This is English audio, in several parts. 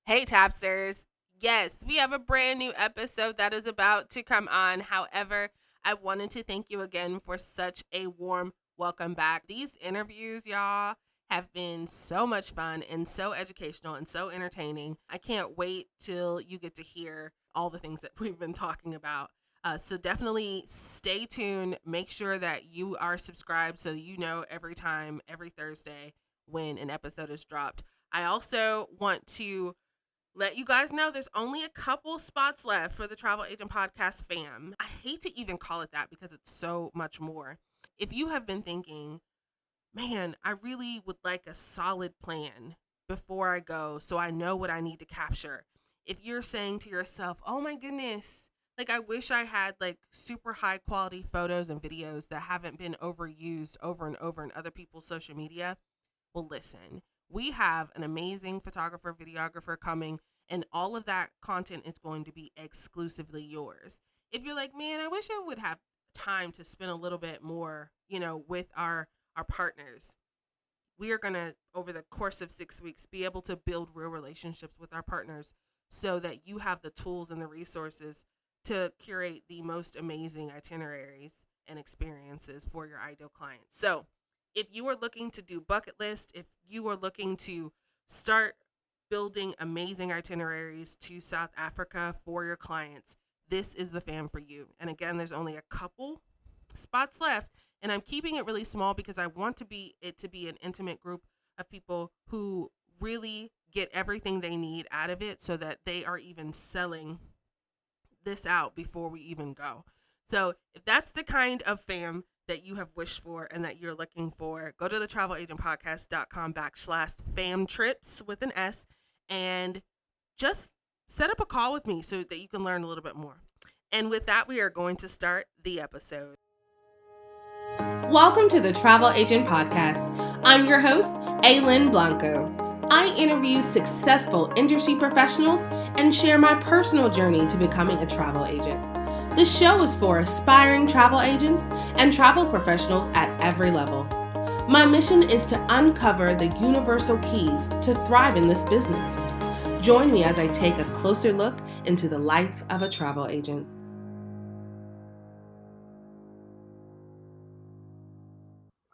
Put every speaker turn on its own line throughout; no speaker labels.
Hey, Tapsters. Yes, we have a brand new episode that is about to come on. However, I wanted to thank you again for such a warm welcome back. These interviews, y'all, have been so much fun and so educational and so entertaining. I can't wait till you get to hear all the things that we've been talking about. So definitely stay tuned. Make sure that you are subscribed so you know every time, every Thursday when an episode is dropped. I also want to let you guys know there's only a couple spots left for the Travel Agent Podcast fam. I hate to even call it that because it's so much more. If you have been thinking, man, I really would like a solid plan before I go so I know what I need to capture. If you're saying to yourself, oh my goodness, like I wish I had like super high quality photos and videos that haven't been overused over and over in other people's social media, well, listen, we have an amazing photographer, videographer coming, and all of that content is going to be exclusively yours. If you're like, man, I wish I would have time to spend a little bit more, with our partners. We are going to, over the course of 6 weeks, be able to build real relationships with our partners so that you have the tools and the resources to curate the most amazing itineraries and experiences for your ideal clients. So, if you are looking to do bucket list, if you are looking to start building amazing itineraries to South Africa for your clients, this is the fam for you. And again, there's only a couple spots left, and I'm keeping it really small because I want it to be an intimate group of people who really get everything they need out of it so that they are even selling this out before we even go. So if that's the kind of fam that you have wished for and that you're looking for, go to the travelagentpodcast.com/fam trips with an S and just set up a call with me so that you can learn a little bit more. And with that, we are going to start the episode. Welcome to the Travel Agent Podcast. I'm your host, Aylin Blanco. I interview successful industry professionals and share my personal journey to becoming a travel agent. The show is for aspiring travel agents and travel professionals at every level. My mission is to uncover the universal keys to thrive in this business. Join me as I take a closer look into the life of a travel agent.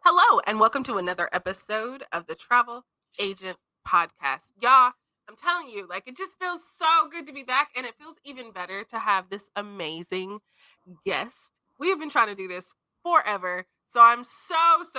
Hello, and welcome to another episode of the Travel Agent Podcast. Y'all, I'm telling you, like, it just feels so good to be back, and it feels even better to have this amazing guest. We have been trying to do this forever, so I'm so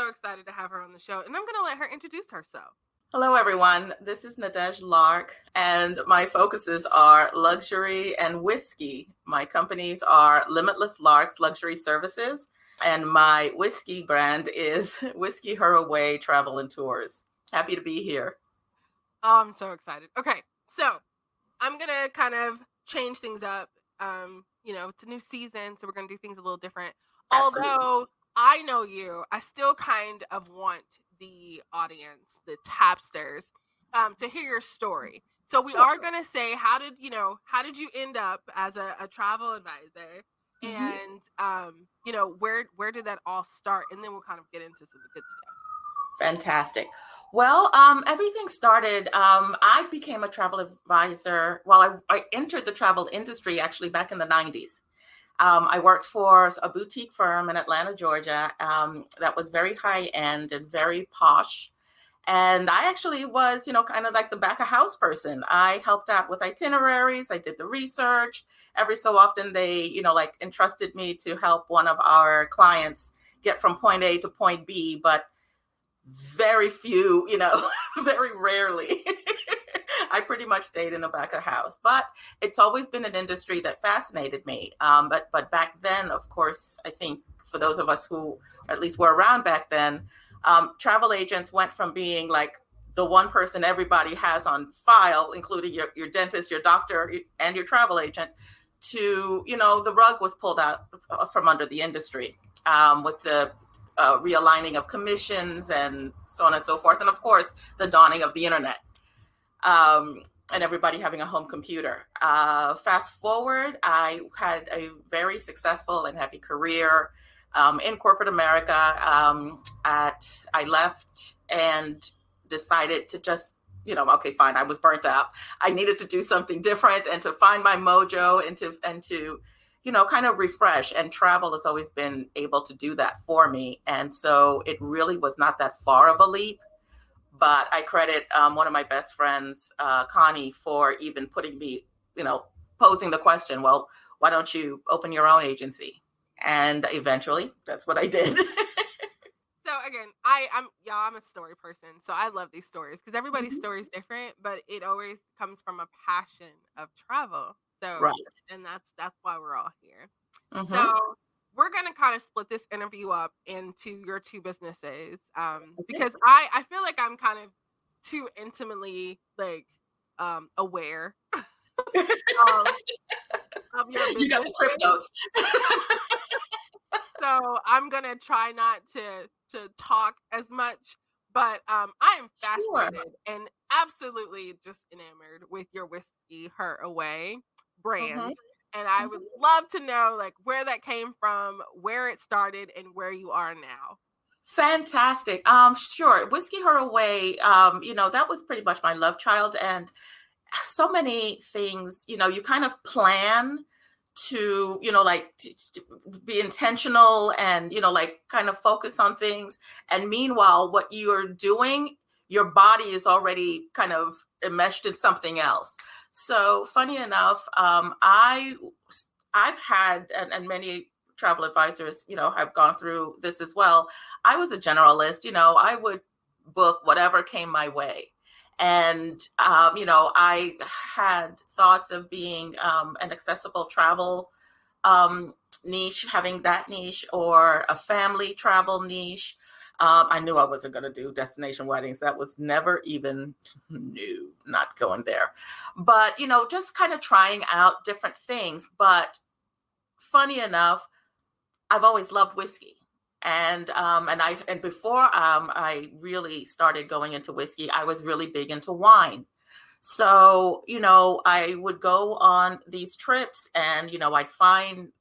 excited to have her on the show, and I'm going to let her introduce herself.
Hello, everyone. This is Nadège Lark, and my focuses are luxury and whiskey. My companies are Limitless Larks Luxury Services, and my whiskey brand is Whiskey Her Away Travel and Tours. Happy to be here.
Oh, I'm so excited. Okay, so I'm going to kind of change things up. It's a new season, so we're going to do things a little different.
Absolutely.
Although I know you, I still kind of want the audience, the tapsters, to hear your story. So we are going to say, how did you end up as a travel advisor? And, where did that all start? And then we'll kind of get into some good stuff.
Fantastic. Well, everything started, I became a travel advisor. Well, I entered the travel industry actually back in the 90s. I worked for a boutique firm in Atlanta, Georgia, that was very high end and very posh. And I actually was, kind of like the back of house person. I helped out with itineraries. I did the research. Every so often they, entrusted me to help one of our clients get from point A to point B, but very few, very rarely. I pretty much stayed in the back of house, but it's always been an industry that fascinated me. But back then, of course, I think for those of us who at least were around back then, travel agents went from being like the one person everybody has on file, including your dentist, your doctor, and your travel agent, to, the rug was pulled out from under the industry with the realigning of commissions and so on and so forth. And of course, the dawning of the internet. And everybody having a home computer. Fast forward, I had a very successful and happy career in corporate America. I left and decided to just, okay, fine, I was burnt out. I needed to do something different and to find my mojo and to kind of refresh. And travel has always been able to do that for me. And so it really was not that far of a leap. But I credit one of my best friends, Connie, for even putting me, posing the question, well, why don't you open your own agency? And eventually, that's what I did.
So again, I'm a story person, so I love these stories because everybody's
Mhm.
story is different, but it always comes from a passion of travel. So,
Right.
and that's why we're all here.
Mm-hmm.
So we're gonna kind of split this interview up into your two businesses,
Okay.
because I feel like I'm kind of too intimately like aware of of your
You got
business.
the trip notes.
So I'm gonna try not to talk as much, but I am
Sure.
fascinated and absolutely just enamored with your whiskey her away
Mm-hmm.
brand. And I would
Mm-hmm.
love to know like where that came from, where it started, and where you are now.
Fantastic. Sure. Whiskey Her Away, that was pretty much my love child. And so many things, you kind of plan to, like to be intentional and, like kind of focus on things. And meanwhile, what you're doing, your body is already kind of enmeshed in something else. So funny enough, I've had, and many travel advisors, have gone through this as well. I was a generalist, I would book whatever came my way. And, I had thoughts of being an accessible travel niche, having that niche, or a family travel niche. I knew I wasn't going to do destination weddings. That was never even new, not going there. But, just kind of trying out different things. But funny enough, I've always loved whiskey. And before I really started going into whiskey, I was really big into wine. So, I would go on these trips and, I'd find,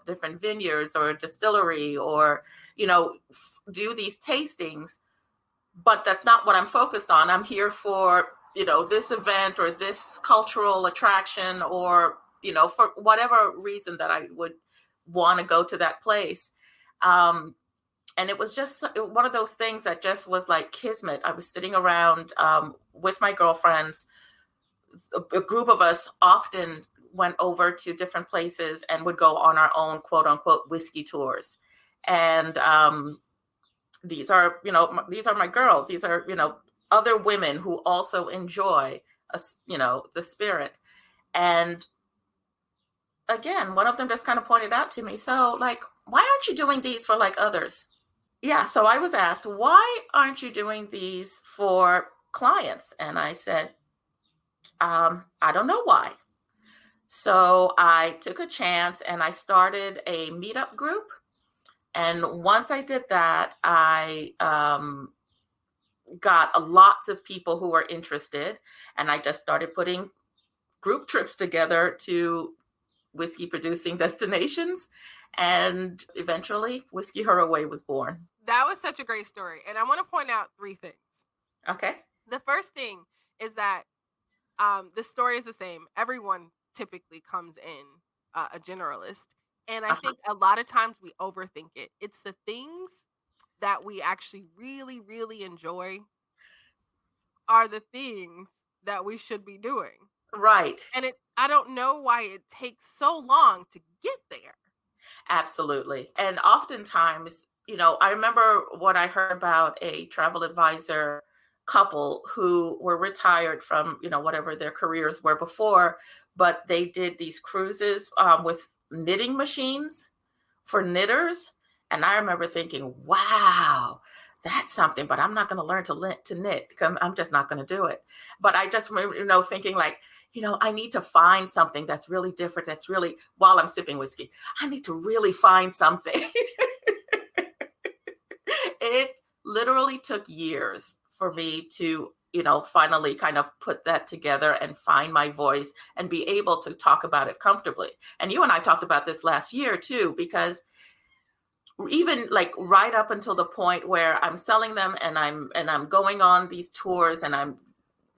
different vineyards or a distillery or, do these tastings. But that's not what I'm focused on. I'm here for, this event or this cultural attraction or, for whatever reason that I would want to go to that place. And it was just one of those things that just was like kismet. I was sitting around with my girlfriends. A group of us often went over to different places and would go on our own quote unquote whiskey tours. And these are my girls. These are, other women who also enjoy the spirit. And again, one of them just kind of pointed out to me, so like, why aren't you doing these for like others? Yeah. So I was asked, why aren't you doing these for clients? And I said, I don't know why. So I took a chance and I started a meetup group. And once I did that, I got lots of people who were interested. And I just started putting group trips together to whiskey producing destinations. And eventually, Whiskey Her Away was born.
That was such a great story. And I want to point out three things.
Okay.
The first thing is that the story is the same. Everyone typically comes in a generalist. And I
Uh-huh.
think a lot of times we overthink it. It's the things that we actually really, really enjoy are the things that we should be doing.
Right.
And I don't know why it takes so long to get there.
Absolutely. And oftentimes, I remember what I heard about a travel advisor couple who were retired from, whatever their careers were before, but they did these cruises with knitting machines for knitters. And I remember thinking, wow, that's something, but I'm not going to learn to knit because I'm just not going to do it. But I just remember, thinking like, I need to find something that's really different. That's really, while I'm sipping whiskey, I need to really find something. It literally took years for me to, finally kind of put that together and find my voice and be able to talk about it comfortably. And you and I talked about this last year too, because even like right up until the point where I'm selling them and I'm going on these tours and I'm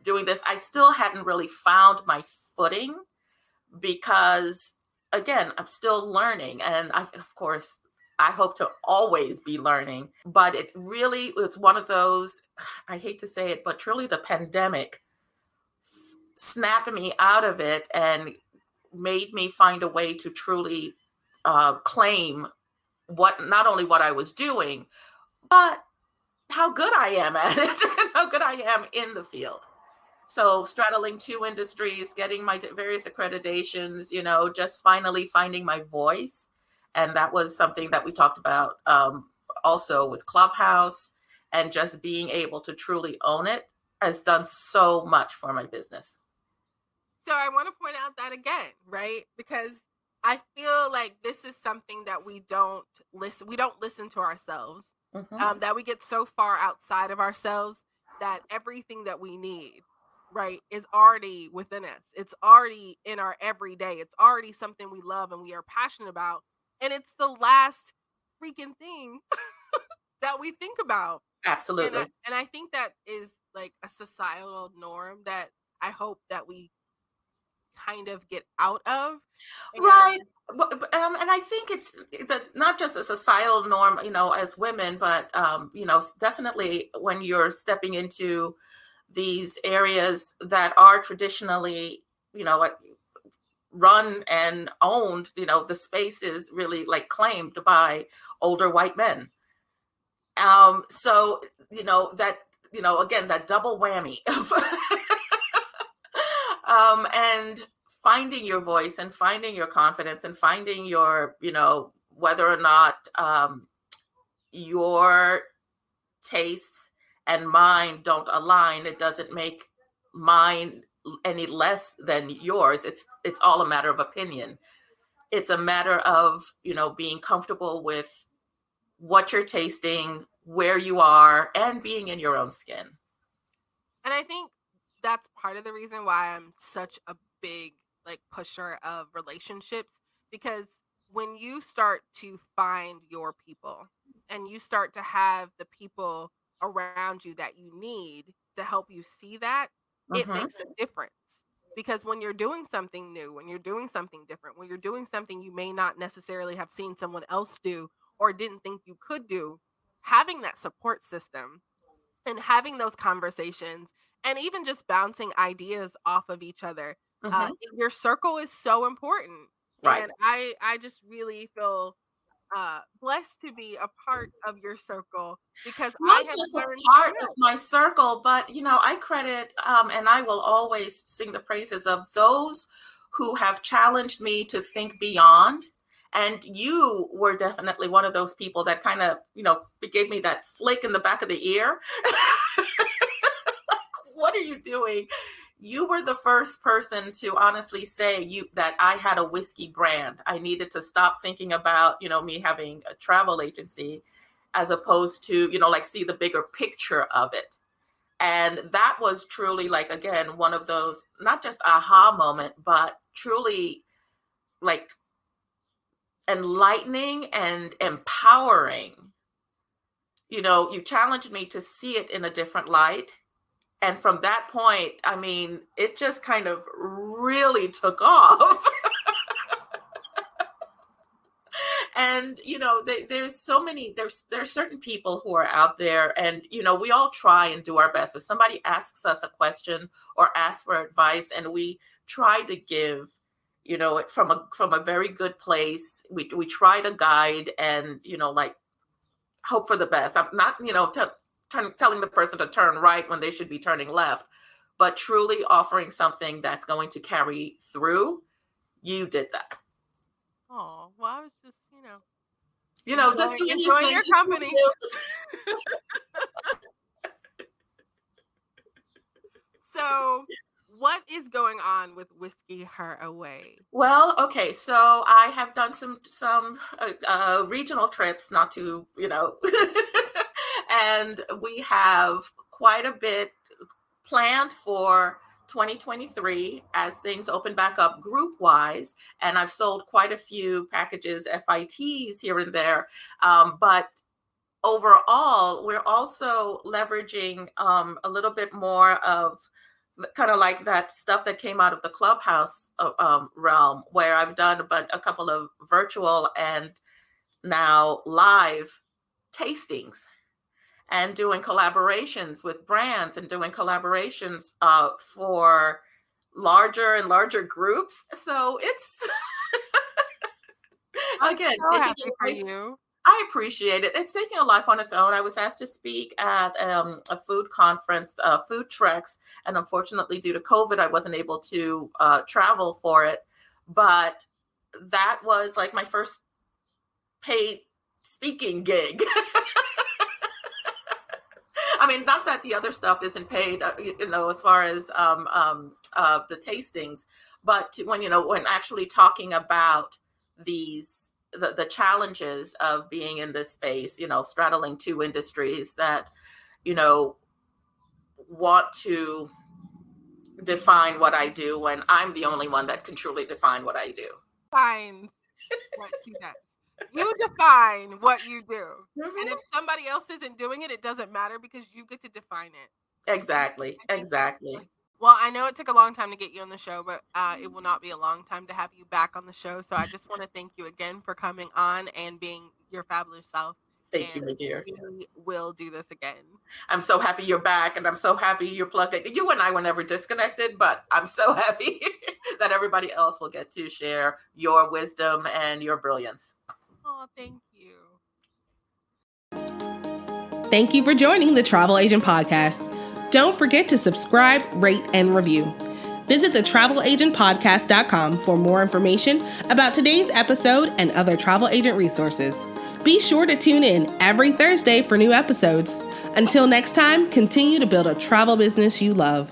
doing this, I still hadn't really found my footing because, again, I'm still learning. And of course, I hope to always be learning. But it really was one of those, I hate to say it, but truly the pandemic snapped me out of it and made me find a way to truly claim not only what I was doing, but how good I am at it and how good I am in the field. So straddling two industries, getting my various accreditations, just finally finding my voice. And that was something that we talked about also with Clubhouse, and just being able to truly own it has done so much for my business.
So I want to point out that again, right? Because I feel like this is something that we don't listen. We don't listen to ourselves. That we get so far outside of ourselves that everything that we need, right, is already within us. It's already in our everyday. It's already something we love and we are passionate about. And it's the last freaking thing that we think about.
Absolutely.
And I think that is like a societal norm that I hope that we kind of get out of.
Right. And I think that's not just a societal norm, as women, but, definitely when you're stepping into these areas that are traditionally, like run and owned, the space is really like claimed by older white men. So, that, again, that double whammy of, and finding your voice and finding your confidence and finding your, whether or not your tastes and mine don't align, it doesn't make mine any less than yours. It's all a matter of opinion. It's a matter of, being comfortable with what you're tasting, where you are, and being in your own skin.
And I think that's part of the reason why I'm such a big like pusher of relationships, because when you start to find your people and you start to have the people around you that you need to help you see that, it makes a difference. Because when you're doing something new, when you're doing something different, when you're doing something you may not necessarily have seen someone else do or didn't think you could do, having that support system and having those conversations and even just bouncing ideas off of each other, your circle is so important.
Right.
And I just really feel blessed to be a part of your circle, because I
Not
have
just a
learned so
part of
much.
my circle, but I credit and I will always sing the praises of those who have challenged me to think beyond. And you were definitely one of those people that kind of, gave me that flick in the back of the ear. Like, what are you doing? You were the first person to honestly say that I had a whiskey brand. I needed to stop thinking about, me having a travel agency, as opposed to, like see the bigger picture of it. And that was truly, like, again, one of those, not just aha moment, but truly like enlightening and empowering. You challenged me to see it in a different light. And from that point, I mean, it just kind of really took off. And there's so many, there's certain people who are out there, and we all try and do our best. If somebody asks us a question or asks for advice, and we try to give it from a very good place, we try to guide and like hope for the best. I'm not telling the person to turn right when they should be turning left, but truly offering something that's going to carry through. You did that.
Oh, well, I was just,
Just doing your
enjoying
thing.
your company. So, what is going on with Whiskey Her Away?
Well, okay, so I have done some regional trips, not to and we have quite a bit planned for 2023 as things open back up group wise, and I've sold quite a few packages, FITs here and there, but overall we're also leveraging a little bit more of kind of like that stuff that came out of the Clubhouse realm, where I've done a couple of virtual and now live tastings and doing collaborations with brands and doing collaborations for larger and larger groups. So it's again,
so happy for you.
I appreciate it. It's taking a life on its own. I was asked to speak at a food conference, Food Treks, and unfortunately, due to COVID, I wasn't able to travel for it. But that was like my first paid speaking gig. I mean, not that the other stuff isn't paid, as far as the tastings, but when actually talking about the challenges of being in this space, straddling two industries that, want to define what I do when I'm the only one that can truly define what I do.
Defines what she does. You define what you do. Mm-hmm. And if somebody else isn't doing it, it doesn't matter because you get to define it.
Exactly.
Well, I know it took a long time to get you on the show, but it will not be a long time to have you back on the show. So I just want to thank you again for coming on and being your fabulous self.
Thank you, my dear.
We will do this again.
I'm so happy you're back, and I'm so happy you're plugged in. You and I were never disconnected, but I'm so happy that everybody else will get to share your wisdom and your brilliance.
Oh, thank you.
Thank you for joining the Travel Agent Podcast. Don't forget to subscribe, rate, and review. Visit thetravelagentpodcast.com for more information about today's episode and other travel agent resources. Be sure to tune in every Thursday for new episodes. Until next time, continue to build a travel business you love.